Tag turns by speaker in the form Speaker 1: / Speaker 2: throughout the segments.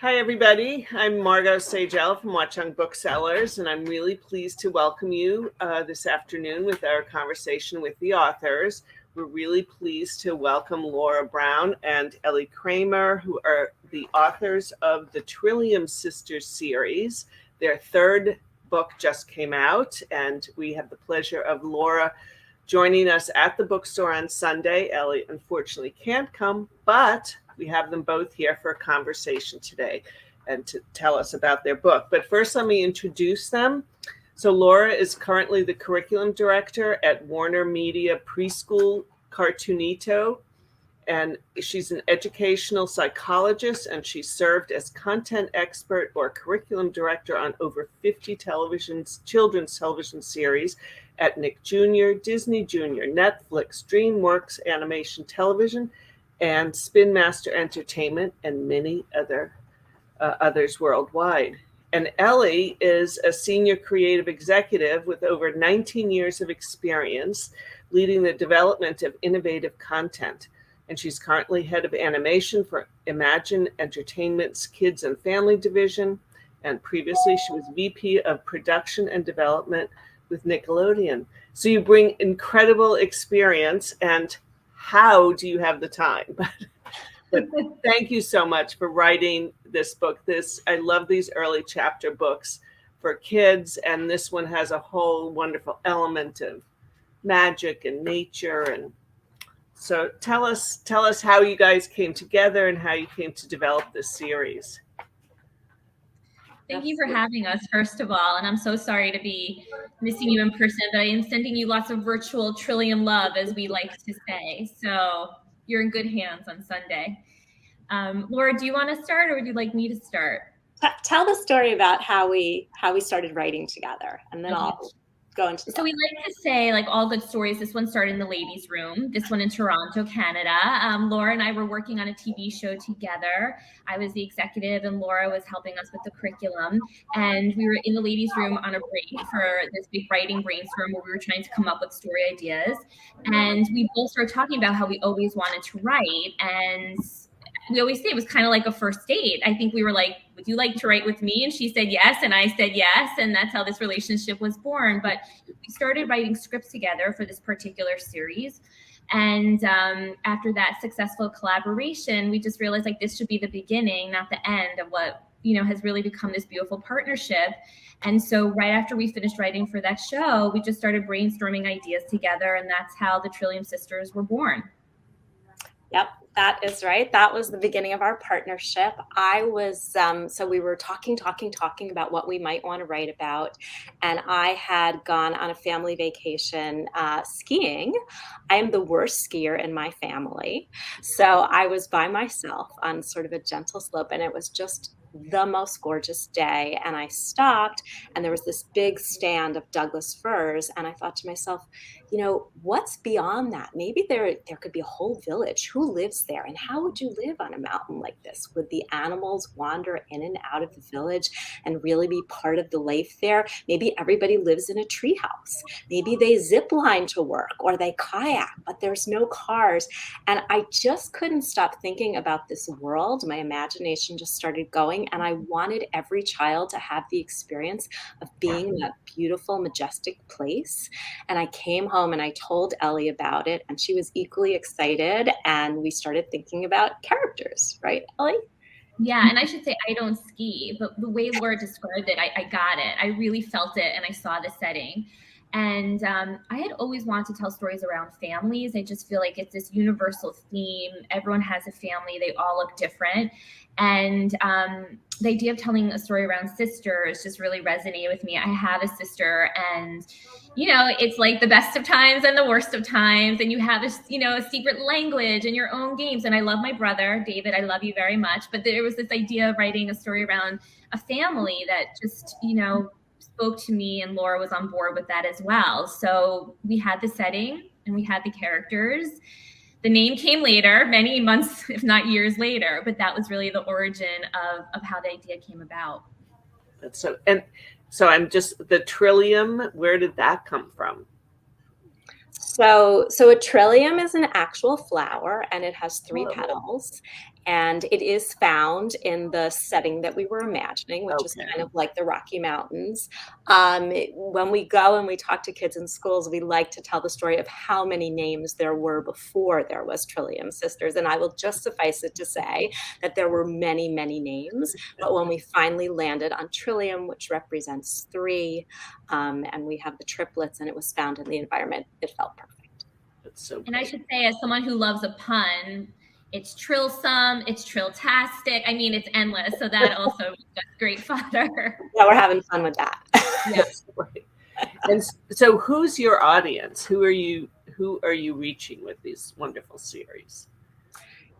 Speaker 1: Hi, everybody. I'm Margot Sagel from Watchung Booksellers, and I'm really pleased to welcome you this afternoon with our conversation with the authors. We're really pleased to welcome Laura Brown and Elly Kramer, who are the authors of the Trillium Sisters series. Their third book just came out, and we have the pleasure of Laura joining us at the bookstore on Sunday. Elly unfortunately can't come, but we have them both here for a conversation today and to tell us about their book. But first, let me introduce them. So Laura is currently the curriculum director at Warner Media Preschool Cartoonito, and she's an educational psychologist, and she served as content expert or curriculum director on over 50 children's television series at Nick Jr., Disney Junior, Netflix, DreamWorks Animation Television, and Spin Master Entertainment, and many others worldwide. And Elly is a senior creative executive with over 19 years of experience leading the development of innovative content. And she's currently head of animation for Imagine Entertainment's Kids and Family Division. And previously, she was VP of Production and Development with Nickelodeon. So you bring incredible experience, and how do you have the time? But thank you so much for writing this book. I love these early chapter books for kids, and this one has a whole wonderful element of magic and nature. And so tell us how you guys came together and how you came to develop this series.
Speaker 2: Thank you for having us, first of all, and I'm so sorry to be missing you in person, but I am sending you lots of virtual Trillium love, as we like to say. So you're in good hands on Sunday. Laura, do you want to start, or would you like me to start?
Speaker 3: Tell the story about how we started writing together, and then I'll go into
Speaker 2: So we like to say, like all good stories, this one started in the ladies' room, this one in Toronto, Canada. Laura and I were working on a TV show together. I was the executive and Laura was helping us with the curriculum. And we were in the ladies' room on a break for this big writing brainstorm where we were trying to come up with story ideas. And we both started talking about how we always wanted to write. And we always say it was kind of like a first date. I think we were like, would you like to write with me? And she said yes, and I said yes, and that's how this relationship was born. But we started writing scripts together for this particular series. And after that successful collaboration, we just realized like this should be the beginning, not the end of what, has really become this beautiful partnership. And so right after we finished writing for that show, we just started brainstorming ideas together, and that's how the Trillium Sisters were born.
Speaker 3: Yep, that is right. That was the beginning of our partnership. I was, so we were talking about what we might want to write about. And I had gone on a family vacation skiing. I am the worst skier in my family. So I was by myself on sort of a gentle slope, and it was just the most gorgeous day. And I stopped, and there was this big stand of Douglas firs. And I thought to myself, what's beyond that? Maybe there could be a whole village. Who lives there? And how would you live on a mountain like this? Would the animals wander in and out of the village and really be part of the life there? Maybe everybody lives in a treehouse. Maybe they zip line to work or they kayak, but there's no cars. And I just couldn't stop thinking about this world. My imagination just started going, and I wanted every child to have the experience of being in that beautiful, majestic place. And I came home and I told Elly about it, and she was equally excited, and we started thinking about characters, right, Elly?
Speaker 2: Yeah, and I should say I don't ski, but the way Laura described it, I got it. I really felt it, and I saw the setting. And I had always wanted to tell stories around families. I just feel like it's this universal theme. Everyone has a family. They all look different. And the idea of telling a story around sisters just really resonated with me. I have a sister, and it's like the best of times and the worst of times, and you have a secret language and your own games. And I love my brother, David. I love you very much. But there was this idea of writing a story around a family that just, spoke to me, and Laura was on board with that as well. So we had the setting and we had the characters. The name came later, many months, if not years later, but that was really the origin of how the idea came about.
Speaker 1: So I'm just, the Trillium, where did that come from?
Speaker 3: So a trillium is an actual flower, and it has 3
Speaker 1: Oh.
Speaker 3: petals, and it is found in the setting that we were imagining, which is
Speaker 1: Okay.
Speaker 3: kind of like the Rocky Mountains. When we go and we talk to kids in schools, we like to tell the story of how many names there were before there was Trillium Sisters, and I will just suffice it to say that there were many, many names, but when we finally landed on Trillium, which represents 3, and we have the triplets, and it was found in the environment, it felt perfect.
Speaker 1: That's so
Speaker 2: And I
Speaker 1: great.
Speaker 2: should say, as someone who loves a pun, it's trillsome, it's trilltastic. I mean, it's endless. So that also is great fodder.
Speaker 3: Yeah, we're having fun with that.
Speaker 1: Yes. Right. And so who's your audience? Who are you reaching with these wonderful series?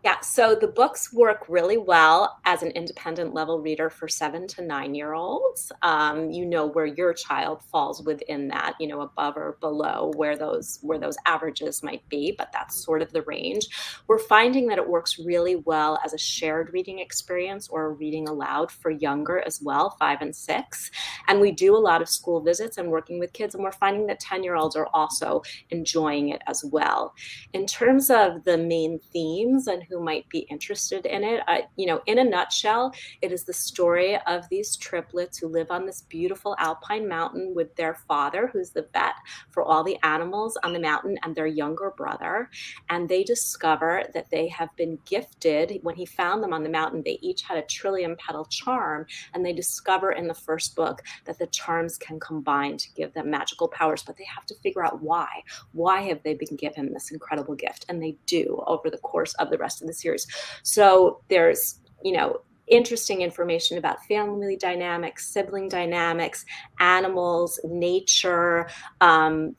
Speaker 3: Yeah, so the books work really well as an independent level reader for 7 to 9-year-olds. You know where your child falls within that, you know, above or below where those averages might be, but that's sort of the range. We're finding that it works really well as a shared reading experience or a reading aloud for younger as well, 5 and 6. And we do a lot of school visits and working with kids, and we're finding that 10-year-olds are also enjoying it as well. In terms of the main themes and who might be interested in it, you know, in a nutshell, it is the story of these triplets who live on this beautiful alpine mountain with their father, who's the vet for all the animals on the mountain, and their younger brother. And they discover that they have been gifted. When he found them on the mountain, they each had a trillium petal charm, and they discover in the first book that the charms can combine to give them magical powers, but they have to figure out why. Why have they been given this incredible gift? And they do over the course of the rest of the series. So there's, you know, interesting information about family dynamics, sibling dynamics, animals, nature.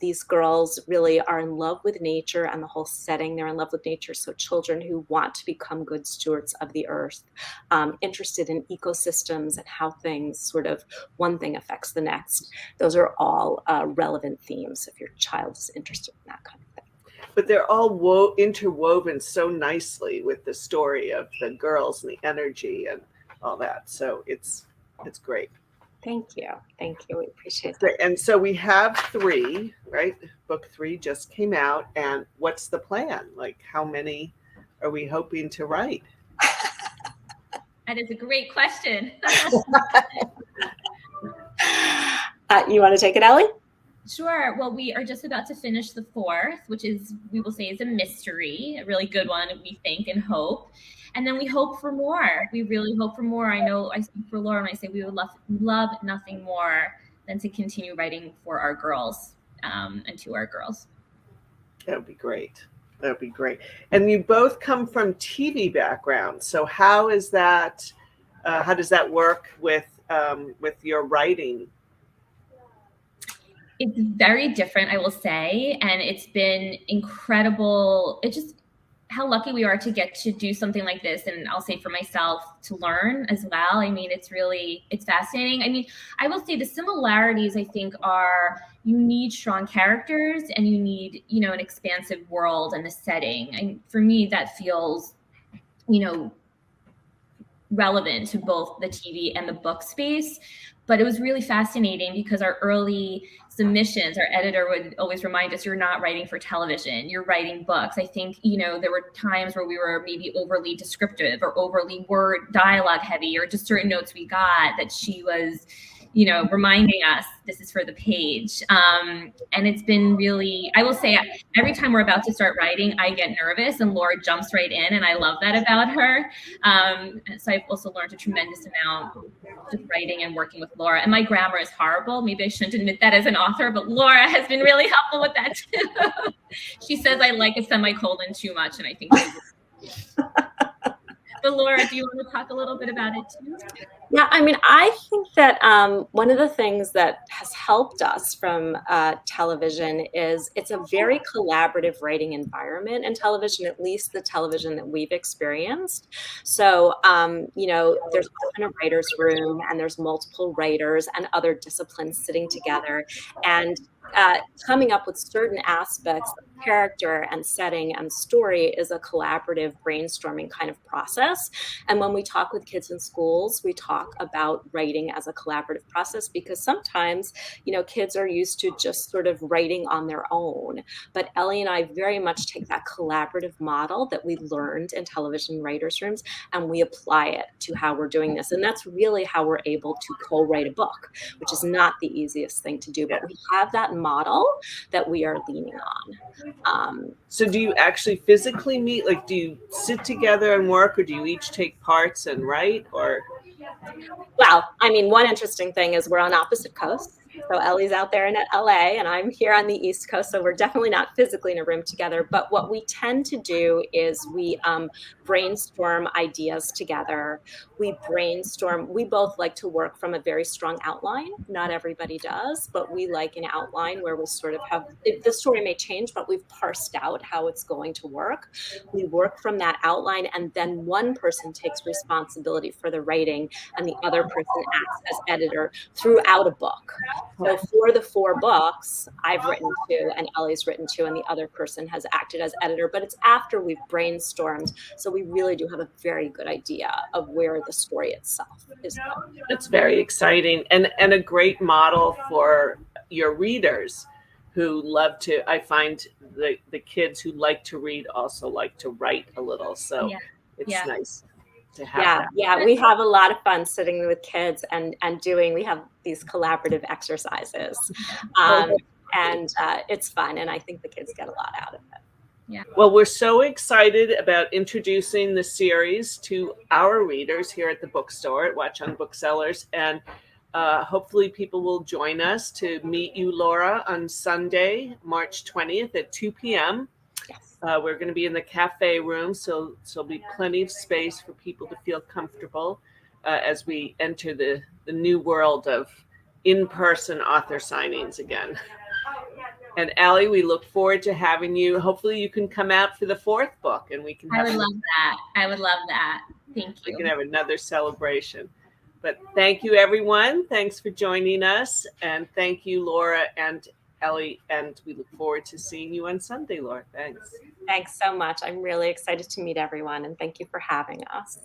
Speaker 3: These girls really are in love with nature and the whole setting. They're in love with nature. So children who want to become good stewards of the earth, interested in ecosystems and how things sort of one thing affects the next. Those are all relevant themes if your child is interested in that kind of thing.
Speaker 1: But they're all interwoven so nicely with the story of the girls and the energy and all that. So it's great.
Speaker 3: Thank you. We appreciate
Speaker 1: that. And so we have 3, right? Book 3 just came out. And what's the plan? Like, how many are we hoping to write?
Speaker 2: That is a great question.
Speaker 3: You want to take it, Ellie?
Speaker 2: Sure. Well, we are just about to finish the 4th, which is, we will say, is a mystery, a really good one, we think and hope. And then we hope for more. We really hope for more. I know I speak for Laura when I say we would love nothing more than to continue writing for our girls and to our girls.
Speaker 1: That would be great. That would be great. And you both come from TV backgrounds. So how is that? How does that work with your writing?
Speaker 2: It's very different, I will say, and it's been incredible. It's just how lucky we are to get to do something like this, and I'll say for myself, to learn as well. I mean, it's fascinating. I mean, I will say the similarities, I think, are you need strong characters and you need, you know, an expansive world and the setting. And for me, that feels, you know, relevant to both the TV and the book space. But it was really fascinating because our early submissions, our editor would always remind us, you're not writing for television, you're writing books. I think, you know, there were times where we were maybe overly descriptive or overly word dialogue heavy, or just certain notes we got that she was, you know, reminding us this is for the page. And it's been really, I will say, every time we're about to start writing, I get nervous and Laura jumps right in, and I love that about her. So I've also learned a tremendous amount just writing and working with Laura. And my grammar is horrible. Maybe I shouldn't admit that as an author, but Laura has been really helpful with that too. She says I like a semicolon too much, and I think but Laura, do you want to talk a little bit about it too?
Speaker 3: Yeah, I mean, I think that one of the things that has helped us from television is it's a very collaborative writing environment in television, at least the television that we've experienced. So, you know, there's often a writer's room, and there's multiple writers and other disciplines sitting together and coming up with certain aspects character and setting and story is a collaborative brainstorming kind of process. And when we talk with kids in schools, we talk about writing as a collaborative process, because sometimes, kids are used to just sort of writing on their own. But Ellie and I very much take that collaborative model that we learned in television writers' rooms, and we apply it to how we're doing this. And that's really how we're able to co-write a book, which is not the easiest thing to do, but we have that model that we are leaning on.
Speaker 1: So do you actually physically meet? Like, do you sit together and work, or do you each take parts and write? Or
Speaker 3: Well, I mean, one interesting thing is we're on opposite coasts. So Ellie's out there in LA and I'm here on the East Coast. So we're definitely not physically in a room together. But what we tend to do is we brainstorm ideas together. We both like to work from a very strong outline. Not everybody does, but we like an outline where we sort of have, the story may change, but we've parsed out how it's going to work. We work from that outline, and then one person takes responsibility for the writing and the other person acts as editor throughout a book. So for the 4 books, I've written 2 and Ellie's written 2, and the other person has acted as editor, but it's after we've brainstormed. So we really do have a very good idea of where the story itself is going.
Speaker 1: It's very exciting and a great model for your readers who love to, I find the kids who like to read also like to write a little. So it's nice to have that.
Speaker 3: Yeah, we have a lot of fun sitting with kids and we have these collaborative exercises. And it's fun, and I think the kids get a lot out of it.
Speaker 2: Yeah.
Speaker 1: Well, we're so excited about introducing the series to our readers here at the bookstore at Watchung Booksellers, and hopefully people will join us to meet you, Laura, on Sunday, March 20th at 2 p.m.
Speaker 3: Yes.
Speaker 1: We're going to be in the cafe room, so there'll be plenty of space for people to feel comfortable as we enter the new world of in-person author signings again. And Ellie, we look forward to having you. Hopefully you can come out for the 4th book, and we can
Speaker 2: I would love that. Thank you.
Speaker 1: We can have another celebration. But thank you, everyone. Thanks for joining us. And thank you, Laura and Ellie. And we look forward to seeing you on Sunday, Laura. Thanks.
Speaker 3: Thanks so much. I'm really excited to meet everyone, and thank you for having us.